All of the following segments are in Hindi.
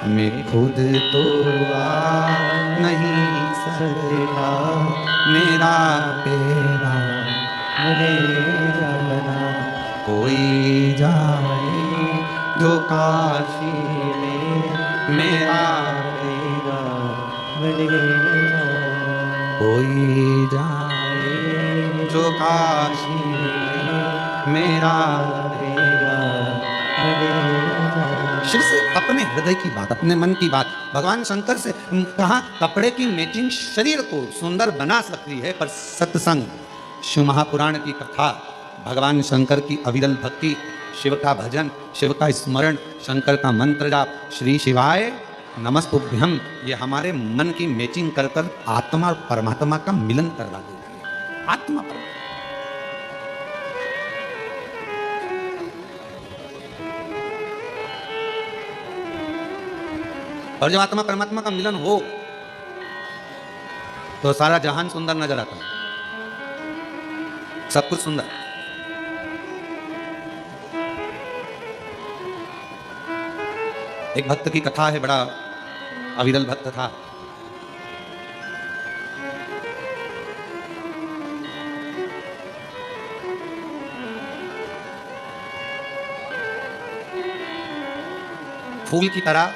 मैं खुद तो आ नहीं सकता, मेरा तेरा मुझे जाना। कोई जाए जो काशी में, मेरा तेरा बनेगा। कोई जाए जो काशी में, मेरा तेरा बनेगा। शिव से अपने हृदय की बात, अपने मन की बात भगवान शंकर से कहा। कपड़े की मैचिंग शरीर को सुंदर बना सकती है, पर सत्संग, शिव महापुराण की कथा, भगवान शंकर की अविरल भक्ति, शिव का भजन, शिव का स्मरण, शंकर का मंत्र जाप, श्री शिवाय नमस्तुभ्यम, ये हमारे मन की मैचिंग कर कर आत्मा और परमात्मा का मिलन करवा देती है। आत्मा पर और जब आत्मा परमात्मा का मिलन हो तो सारा जहान सुंदर नजर आता है, सब कुछ सुंदर। एक भक्त की कथा है, बड़ा अविरल भक्त था। फूल की तरह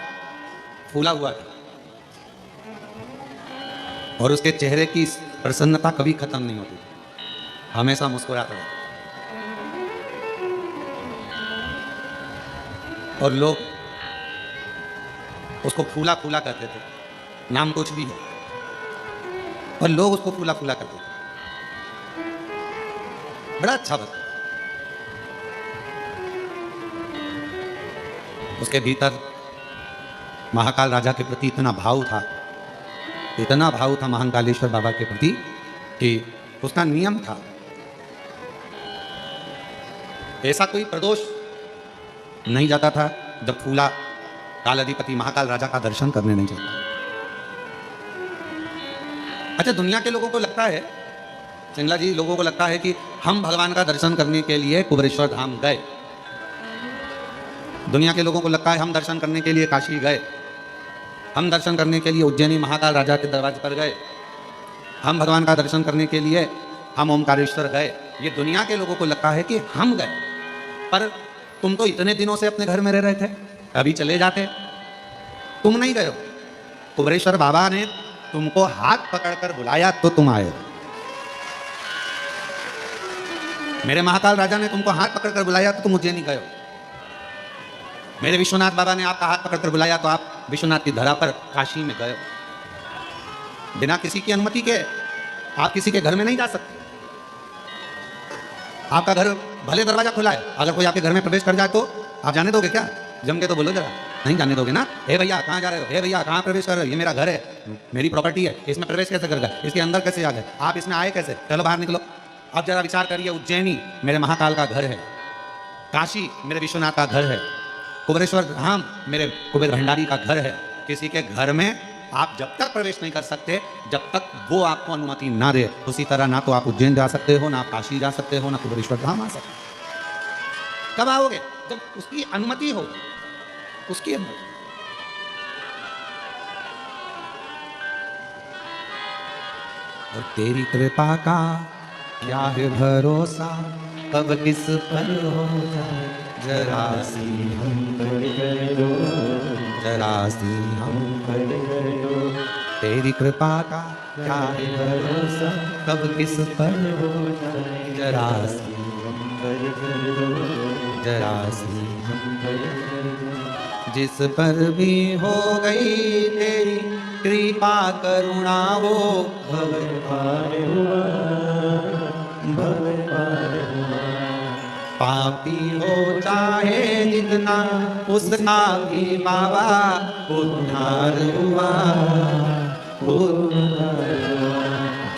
फूला हुआ था और उसके चेहरे की प्रसन्नता कभी खत्म नहीं होती, हमेशा मुस्कुराता था। और लोग उसको फूला फूला कहते थे, नाम कुछ भी हो, और लोग उसको फूला फूला कहते थे। बड़ा अच्छा भक्त। उसके भीतर महाकाल राजा के प्रति इतना भाव था, इतना भाव था महाकालेश्वर बाबा के प्रति कि उसका नियम था, ऐसा कोई प्रदोष नहीं जाता था जब फूला काल अधिपति महाकाल राजा का दर्शन करने नहीं जाता। अच्छा, दुनिया के लोगों को लगता है, सिंगला जी, लोगों को लगता है कि हम भगवान का दर्शन करने के लिए कुबेरेश्वर धाम गए। दुनिया के लोगों को लगता है हम दर्शन करने के लिए काशी गए, हम दर्शन करने के लिए उज्जैनी महाकाल राजा के दरवाजे पर गए, हम भगवान का दर्शन करने के लिए हम ओमकारेश्वर गए। ये दुनिया के लोगों को लगता है कि हम गए, पर तुम तो इतने दिनों से अपने घर में रह रहे थे, अभी चले जाते। तुम नहीं गए हो, कुबेरेश्वर बाबा ने तुमको हाथ पकड़कर बुलाया तो तुम आए। मेरे महाकाल राजा ने तुमको हाथ पकड़कर बुलाया तो तुम उज्जैनी गए हो। मेरे विश्वनाथ बाबा ने आपका हाथ पकड़कर बुलाया तो आप विश्वनाथ की धरा पर काशी में गए हो। बिना किसी की अनुमति के आप किसी के घर में नहीं जा सकते। आपका घर भले दरवाजा खुला है, अगर कोई आपके घर में प्रवेश कर जाए तो आप जाने दोगे क्या? जम के तो बोलो जरा, नहीं जाने दोगे ना। हे भैया कहाँ जा रहे हो, हे भैया कहाँ प्रवेश कर रहे हो, ये मेरा घर है, मेरी प्रॉपर्टी है, इसमें प्रवेश कैसे कर गए, इसके अंदर कैसे आ गए, आप इसमें आए कैसे, चलो बाहर निकलो। अब जरा विचार करिए, उज्जैनी मेरे महाकाल का घर है, काशी मेरे विश्वनाथ का घर है, कुबेरेश्वर धाम मेरे कुबेर भंडारी का घर है। किसी के घर में आप जब तक प्रवेश नहीं कर सकते जब तक वो आपको अनुमति ना दे, उसी तरह ना तो आप उज्जैन जा सकते हो, ना आप काशी जा सकते हो, ना कुबेरेश्वर धाम आ सकते हो। कब आओगे? जब उसकी अनुमति हो, उसकी अनुमति। और तेरी कृपा का क्या है भरोसा, कब किस पर हो जाए जरा सी हम कर दो, जरा सी हम कर दो। तेरी कृपा का क्या है भरोसा, कब किस पर हो जाए जरा सी हम कर दो, जरा सी हम कर दो। जिस पर भी हो गई तेरी कृपा करुणा, वो भवर पार हुआ, भवर पार हुआ। पापी हो चाहे जितना उसका भी बाबा उद्धार हुआ, उद्धार हुआ।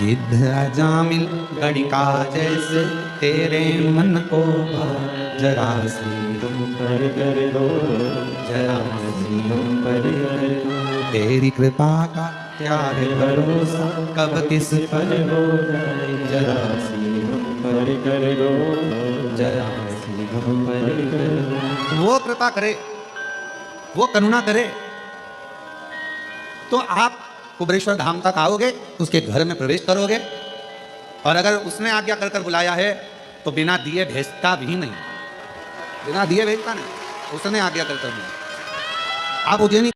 गिद्ध अजामिल गड़िका जैसे तेरे मन को जरा सी तुम पर कर दो, जरा सी तुम पर कर दो। तेरी कृपा का क्या है भरोसा, कब किस पर हो जाए जरा सी तुम पर कर दो, जरा सी तुम पर कर दो। वो कृपा करे, वो करुणा करे, तो आप कुबेरेश्वर धाम तक आओगे, उसके घर में प्रवेश करोगे। और अगर उसने आज्ञा कर कर बुलाया है तो बिना दिए भेजता भी नहीं, बिना दिए भेजता नहीं, उसने आज्ञा कर कर बुलाया। आप उज्जैनी